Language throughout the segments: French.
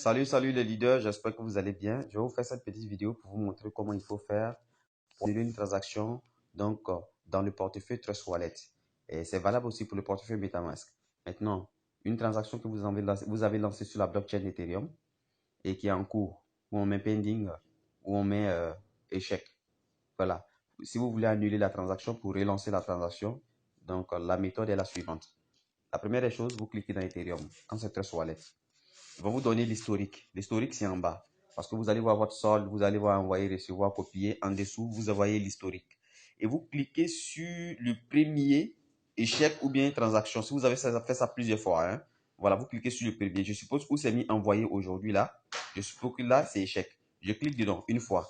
Salut les leaders, j'espère que vous allez bien. Je vais vous faire cette petite vidéo pour vous montrer comment il faut faire pour annuler une transaction dans le portefeuille Trust Wallet. Et c'est valable aussi pour le portefeuille MetaMask. Maintenant, une transaction que vous avez lancée sur la blockchain Ethereum et qui est en cours, où on met pending, où on met échec. Voilà. Si vous voulez annuler la transaction pour relancer la transaction, la méthode est la suivante. La première des choses, vous cliquez dans Ethereum, quand c'est Trust Wallet. Ils vont vous donner l'historique. L'historique, c'est en bas. Parce que vous allez voir votre solde, vous allez voir envoyer, recevoir, copier. En dessous, vous envoyez l'historique. Et vous cliquez sur le premier échec ou bien transaction. Si vous avez fait ça plusieurs fois, hein, voilà, vous cliquez sur le premier. Je suppose que c'est mis envoyé aujourd'hui là. Je suppose que là, c'est échec. Je clique dedans une fois.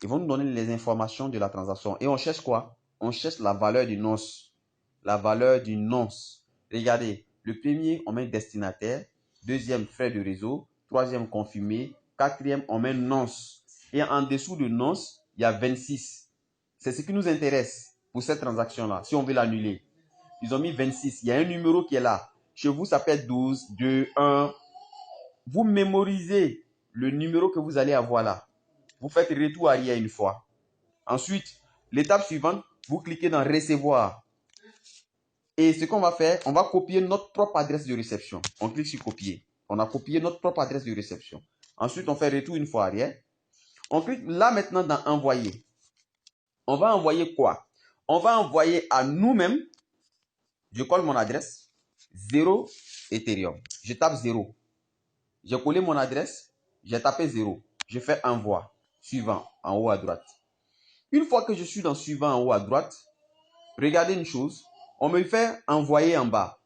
Ils vont nous donner les informations de la transaction. Et on cherche quoi? On cherche la valeur du nonce. La valeur du nonce. Regardez, le premier, on met destinataire. Deuxième, frais de réseau. Troisième, confirmé. Quatrième, on met nonce. Et en dessous de nonce, il y a 26. C'est ce qui nous intéresse pour cette transaction-là, si on veut l'annuler. Ils ont mis 26. Il y a un numéro qui est là. Chez vous, ça peut être 12, 2, 1. Vous mémorisez le numéro que vous allez avoir là. Vous faites retour arrière une fois. Ensuite, l'étape suivante, vous cliquez dans recevoir. Et ce qu'on va faire, on va copier notre propre adresse de réception. On clique sur copier. On a copié notre propre adresse de réception. Ensuite, on fait retour une fois arrière. On clique là maintenant dans envoyer. On va envoyer quoi? On va envoyer à nous-mêmes. Je colle mon adresse. 0 Ethereum. Je tape 0. J'ai collé mon adresse. J'ai tapé 0. Je fais envoi. Suivant en haut à droite. Une fois que je suis dans suivant en haut à droite, regardez une chose. On me fait envoyer en bas.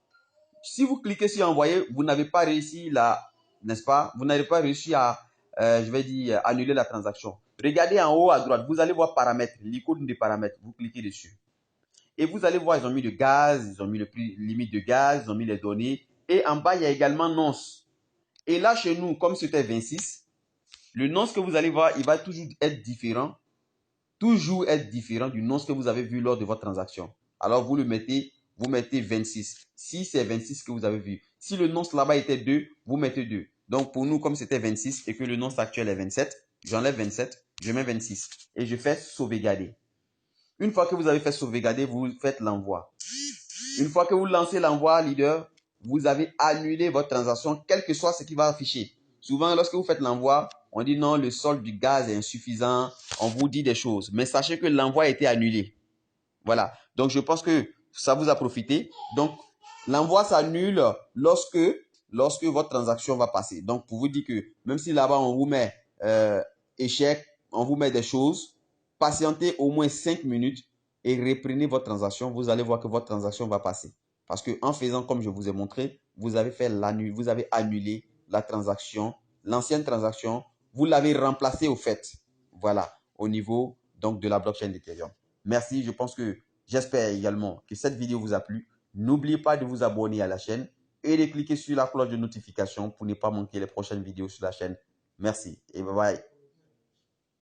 Si vous cliquez sur envoyer, vous n'avez pas réussi là, n'est-ce pas? Vous n'avez pas réussi à, annuler la transaction. Regardez en haut à droite, vous allez voir paramètres, l'icône des paramètres. Vous cliquez dessus. Et vous allez voir, ils ont mis le gaz, ils ont mis le prix limite de gaz, ils ont mis les données. Et en bas, il y a également nonce. Et là, chez nous, comme c'était 26, le nonce que vous allez voir, il va toujours être différent. Toujours être différent du nonce que vous avez vu lors de votre transaction. Alors, vous mettez 26. Si c'est 26 que vous avez vu. Si le nonce là-bas était 2, vous mettez 2. Donc, pour nous, comme c'était 26 et que le nonce actuel est 27, j'enlève 27, je mets 26 et je fais sauvegarder. Une fois que vous avez fait sauvegarder, vous faites l'envoi. Une fois que vous lancez l'envoi, leader, vous avez annulé votre transaction, quel que soit ce qui va afficher. Souvent, lorsque vous faites l'envoi, on dit non, le solde du gaz est insuffisant. On vous dit des choses. Mais sachez que l'envoi a été annulé. Voilà. Donc, je pense que ça vous a profité. Donc, l'envoi s'annule lorsque votre transaction va passer. Donc, pour vous dire que même si là-bas, on vous met échec, on vous met des choses, patientez au moins 5 minutes et reprenez votre transaction. Vous allez voir que votre transaction va passer. Parce qu'en faisant comme je vous ai montré, vous avez annulé la transaction, l'ancienne transaction, vous l'avez remplacée au fait. Voilà, au niveau donc de la blockchain d'Ethereum. Merci, j'espère également que cette vidéo vous a plu. N'oubliez pas de vous abonner à la chaîne et de cliquer sur la cloche de notification pour ne pas manquer les prochaines vidéos sur la chaîne. Merci et bye bye.